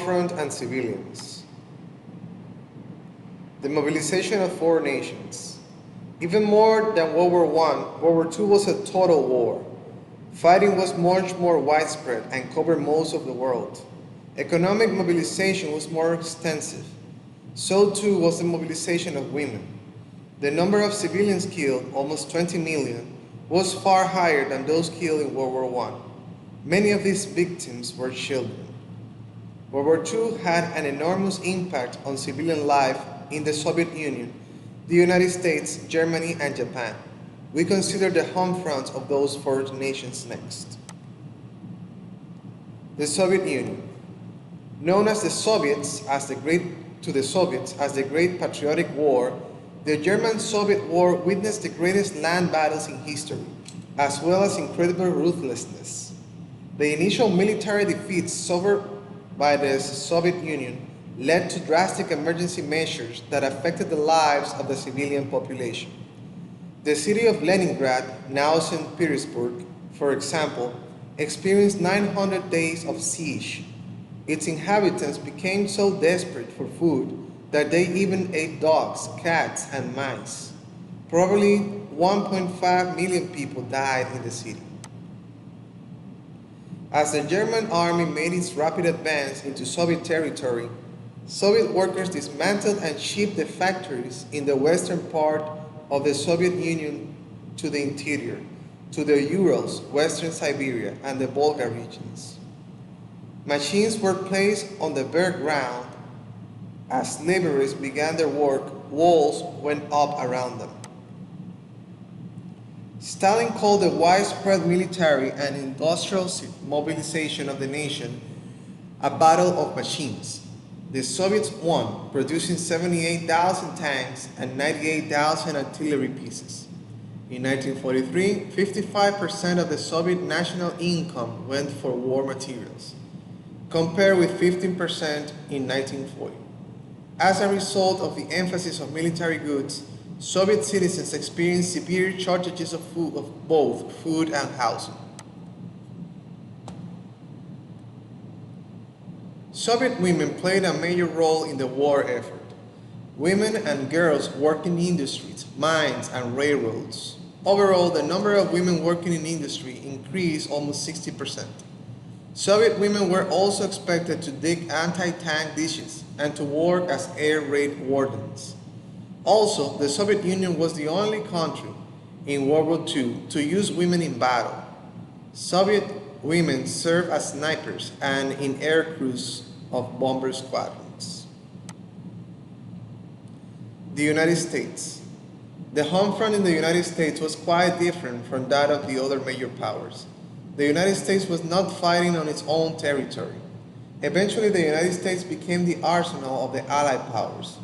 Front and civilians. The mobilization of four nations. Even more than World War I, World War II was a total war. Fighting was much more widespread and covered most of the world. Economic mobilization was more extensive. So too was the mobilization of women. The number of civilians killed, almost 20 million, was far higher than those killed in World War I. Many of these victims were children. World War II had an enormous impact on civilian life in the Soviet Union, the United States, Germany, and Japan. We consider the home front of those four nations next. The Soviet Union. Known as the Soviets as the Great Patriotic War, the German-Soviet War witnessed the greatest land battles in history, as well as incredible ruthlessness. The initial military defeats suffered by the Soviet Union led to drastic emergency measures that affected the lives of the civilian population. The city of Leningrad, now St. Petersburg, for example, experienced 900 days of siege. Its inhabitants became so desperate for food that they even ate dogs, cats, and mice. Probably 1.5 million people died in the city. As the German army made its rapid advance into Soviet territory, Soviet workers dismantled and shipped the factories in the western part of the Soviet Union to the interior, to the Urals, western Siberia, and the Volga regions. Machines were placed on the bare ground. As laborers began their work, walls went up around them. Stalin called the widespread military and industrial mobilization of the nation a battle of machines. The Soviets won, producing 78,000 tanks and 98,000 artillery pieces. In 1943, 55% of the Soviet national income went for war materials, compared with 15% in 1940. As a result of the emphasis of military goods, Soviet citizens experienced severe shortages of both food and housing. Soviet women played a major role in the war effort. Women and girls worked in industries, mines, and railroads. Overall, the number of women working in industry increased almost 60%. Soviet women were also expected to dig anti-tank ditches and to work as air raid wardens. Also, the Soviet Union was the only country in World War II to use women in battle. Soviet women served as snipers and in air crews of bomber squadrons. The United States. The home front in the United States was quite different from that of the other major powers. The United States was not fighting on its own territory. Eventually, the United States became the arsenal of the Allied powers.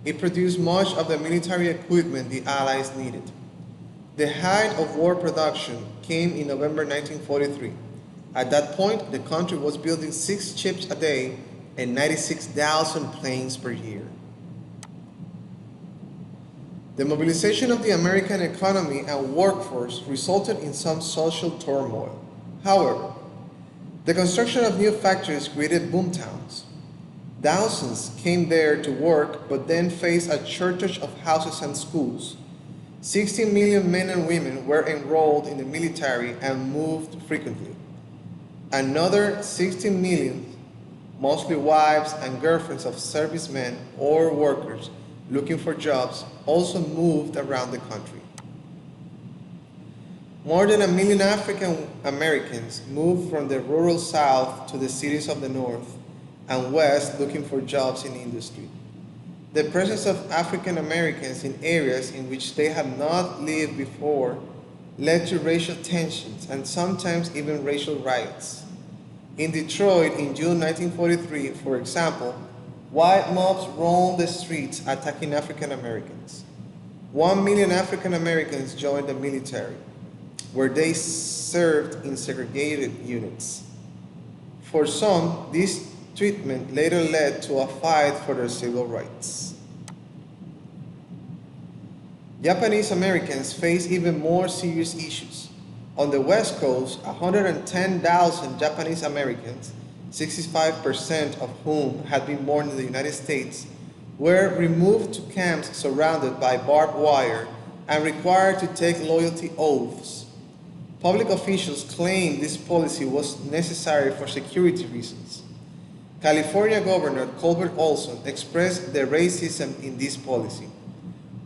It produced much of the military equipment the Allies needed. The height of war production came in November 1943. At that point, the country was building 6 ships a day and 96,000 planes per year. The mobilization of the American economy and workforce resulted in some social turmoil. However, the construction of new factories created boomtowns. Thousands came there to work, but then faced a shortage of houses and schools. 60 million men and women were enrolled in the military and moved frequently. Another 16 million, mostly wives and girlfriends of servicemen or workers looking for jobs, also moved around the country. More than 1 million African Americans moved from the rural South to the cities of the North and West looking for jobs in industry. The presence of African Americans in areas in which they had not lived before led to racial tensions and sometimes even racial riots. In Detroit in June 1943, for example, white mobs roamed the streets attacking African Americans. 1 million African Americans joined the military, where they served in segregated units. For some, this treatment later led to a fight for their civil rights. Japanese Americans face even more serious issues. On the West Coast, 110,000 Japanese Americans 65% of whom had been born in the United States, were removed to camps surrounded by barbed wire and required to take loyalty oaths. Public officials claimed this policy was necessary for security reasons. California Governor Colbert Olson expressed the racism in this policy.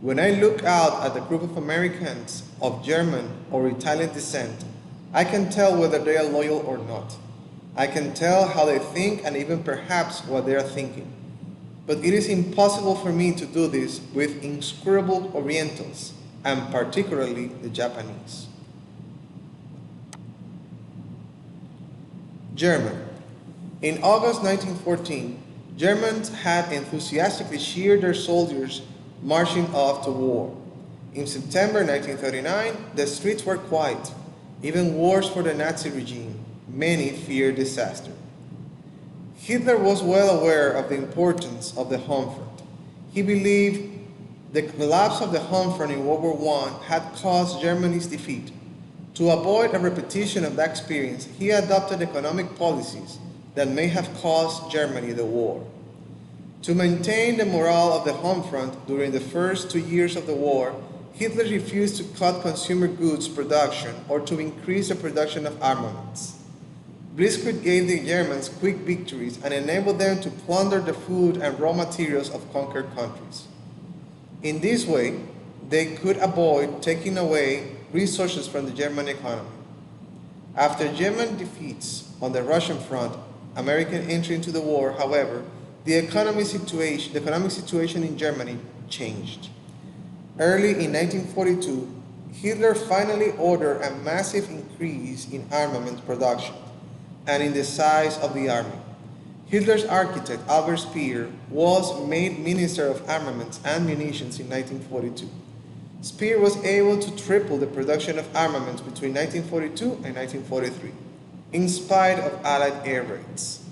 When I look out at a group of Americans of German or Italian descent, I can tell whether they are loyal or not. I can tell how they think and even perhaps what they are thinking. But it is impossible for me to do this with inscrutable Orientals, and particularly the Japanese. German. In August 1914, Germans had enthusiastically cheered their soldiers marching off to war. In September 1939, the streets were quiet, even worse for the Nazi regime. Many feared disaster. Hitler was well aware of the importance of the home front. He believed the collapse of the home front in World War I had caused Germany's defeat. To avoid a repetition of that experience, he adopted economic policies that may have cost Germany the war. To maintain the morale of the home front during the first 2 years of the war, Hitler refused to cut consumer goods production or to increase the production of armaments. Blitzkrieg gave the Germans quick victories and enabled them to plunder the food and raw materials of conquered countries. In this way, they could avoid taking away resources from the German economy. After German defeats on the Russian front, American entry into the war, however, the economic situation in Germany changed. Early in 1942, Hitler finally ordered a massive increase in armament production and in the size of the army. Hitler's architect, Albert Speer, was made Minister of Armaments and Munitions in 1942. Speer was able to triple the production of armaments between 1942 and 1943, in spite of Allied air raids.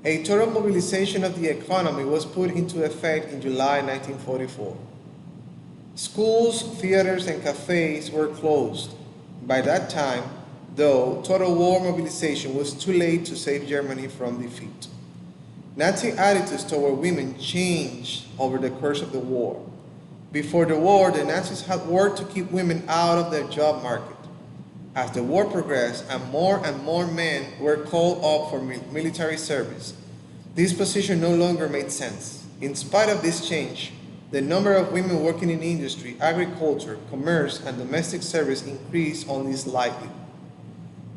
A total mobilization of the economy was put into effect in July 1944. Schools, theaters, and cafes were closed. By that time, though, total war mobilization was too late to save Germany from defeat. Nazi attitudes toward women changed over the course of the war. Before the war, the Nazis had worked to keep women out of the job market. As the war progressed and more men were called up for military service, this position no longer made sense. In spite of this change, the number of women working in industry, agriculture, commerce, and domestic service increased only slightly.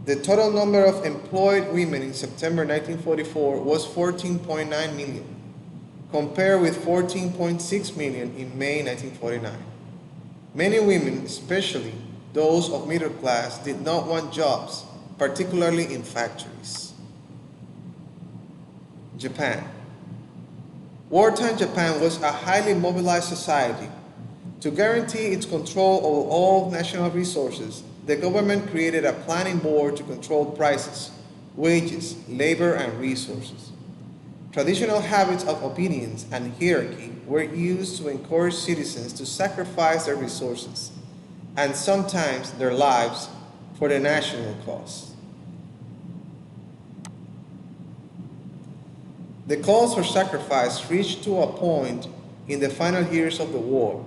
The total number of employed women in September 1944 was 14.9 million, compared with 14.6 million in May 1949. Many women, especially those of middle class, did not want jobs, particularly in factories. Japan. Wartime Japan was a highly mobilized society. To guarantee its control over all national resources, the government created a planning board to control prices, wages, labor, and resources. Traditional habits of obedience and hierarchy were used to encourage citizens to sacrifice their resources, and sometimes their lives, for the national cause. The calls for sacrifice reached to a point in the final years of the war.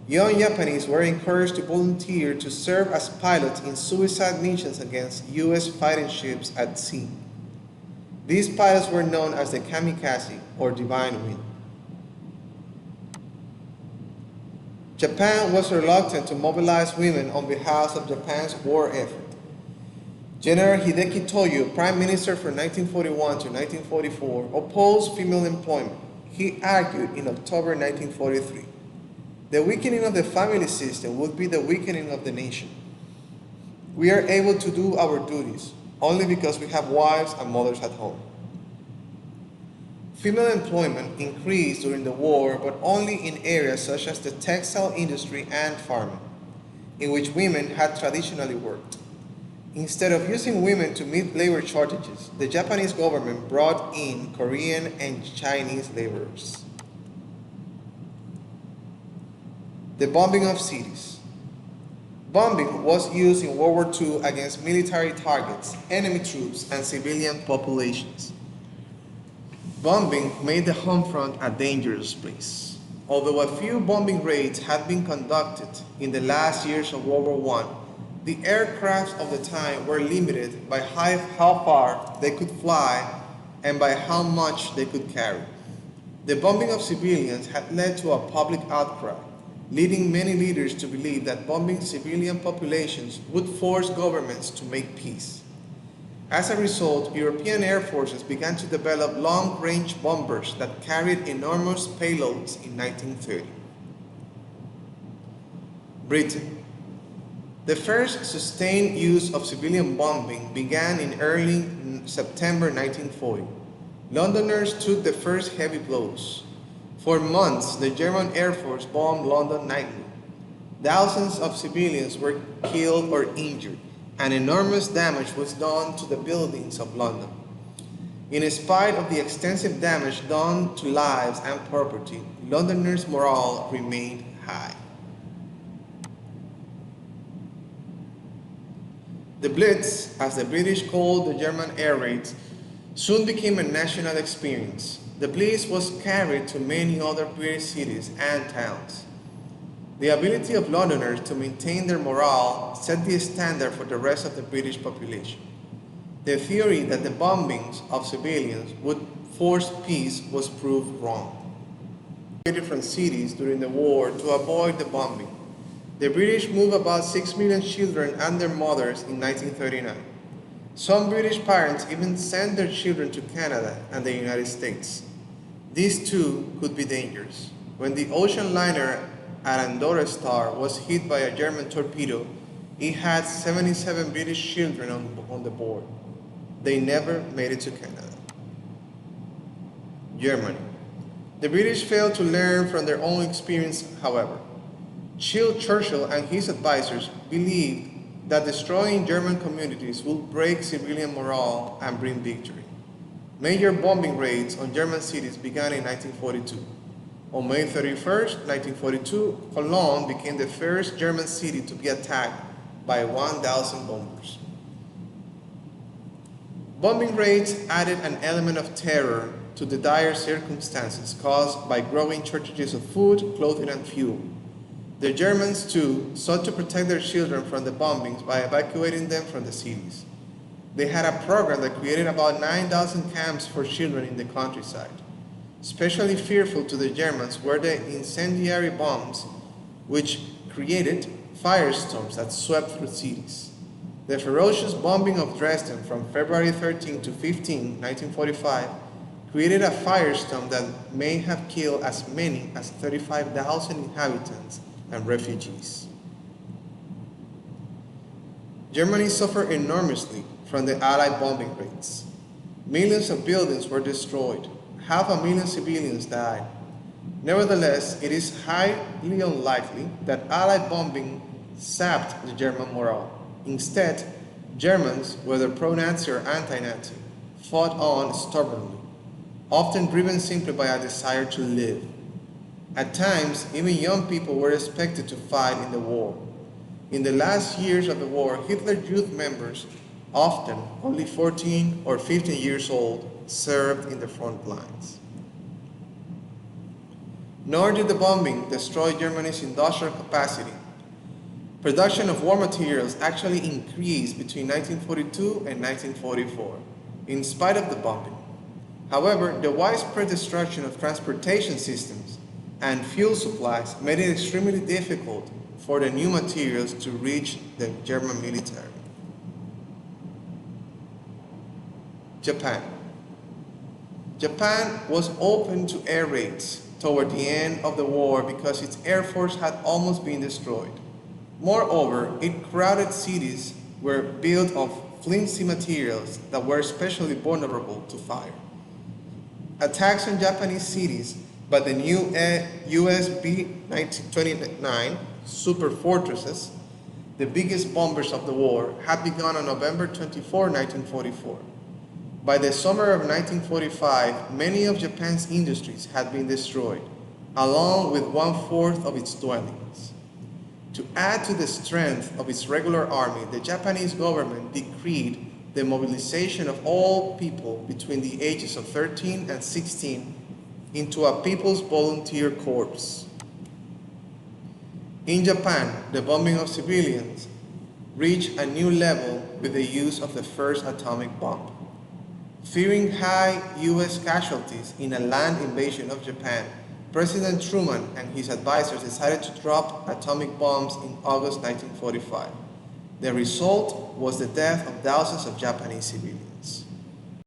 Young Japanese were encouraged to volunteer to serve as pilots in suicide missions against U.S. fighting ships at sea. These pilots were known as the kamikaze, or divine wind. Japan was reluctant to mobilize women on behalf of Japan's war effort. General Hideki Toyo, Prime Minister from 1941 to 1944, opposed female employment. He argued in October 1943, the weakening of the family system would be the weakening of the nation. We are able to do our duties only because we have wives and mothers at home. Female employment increased during the war, but only in areas such as the textile industry and farming, in which women had traditionally worked. Instead of using women to meet labor shortages, the Japanese government brought in Korean and Chinese laborers. The bombing of cities. Bombing was used in World War II against military targets, enemy troops, and civilian populations. Bombing made the home front a dangerous place. Although a few bombing raids had been conducted in the last years of World War I, the aircraft of the time were limited by how far they could fly and by how much they could carry. The bombing of civilians had led to a public outcry, leading many leaders to believe that bombing civilian populations would force governments to make peace. As a result, European air forces began to develop long-range bombers that carried enormous payloads in 1930. Britain. The first sustained use of civilian bombing began in early September 1940. Londoners took the first heavy blows. For months, the German Air Force bombed London nightly. Thousands of civilians were killed or injured, and enormous damage was done to the buildings of London. In spite of the extensive damage done to lives and property, Londoners' morale remained high. The Blitz, as the British called the German air raids, soon became a national experience. The Blitz was carried to many other British cities and towns. The ability of Londoners to maintain their morale set the standard for the rest of the British population. The theory that the bombings of civilians would force peace was proved wrong. From cities during the war to avoid the bombing. The British moved about 6 million children and their mothers in 1939. Some British parents even sent their children to Canada and the United States. These too could be dangerous. When the ocean liner Andorra Star was hit by a German torpedo, it had 77 British children on the board. They never made it to Canada. Germany. The British failed to learn from their own experience, however. Churchill and his advisors believed that destroying German communities would break civilian morale and bring victory. Major bombing raids on German cities began in 1942. On May 31, 1942, Cologne became the first German city to be attacked by 1,000 bombers. Bombing raids added an element of terror to the dire circumstances caused by growing shortages of food, clothing, and fuel. The Germans, too, sought to protect their children from the bombings by evacuating them from the cities. They had a program that created about 9,000 camps for children in the countryside. Especially fearful to the Germans were the incendiary bombs, which created firestorms that swept through cities. The ferocious bombing of Dresden from February 13 to 15, 1945, created a firestorm that may have killed as many as 35,000 inhabitants and refugees. Germany suffered enormously from the Allied bombing raids. Millions of buildings were destroyed. 500,000 civilians died. Nevertheless, it is highly unlikely that Allied bombing sapped the German morale. Instead, Germans, whether pro-Nazi or anti-Nazi, fought on stubbornly, often driven simply by a desire to live. At times, even young people were expected to fight in the war. In the last years of the war, Hitler's youth members, often only 14 or 15 years old, served in the front lines. Nor did the bombing destroy Germany's industrial capacity. Production of war materials actually increased between 1942 and 1944, in spite of the bombing. However, the widespread destruction of transportation systems and fuel supplies made it extremely difficult for the new materials to reach the German military. Japan. Japan was open to air raids toward the end of the war because its air force had almost been destroyed. Moreover, its crowded cities were built of flimsy materials that were especially vulnerable to fire. Attacks on Japanese cities by the new US B-29 super fortresses, the biggest bombers of the war, had begun on November 24, 1944. By the summer of 1945, many of Japan's industries had been destroyed, along with 1/4 of its dwellings. To add to the strength of its regular army, the Japanese government decreed the mobilization of all people between the ages of 13 and 16 into a People's Volunteer Corps. In Japan, the bombing of civilians reached a new level with the use of the first atomic bomb. Fearing high US casualties in a land invasion of Japan, President Truman and his advisors decided to drop atomic bombs in August 1945. The result was the death of thousands of Japanese civilians.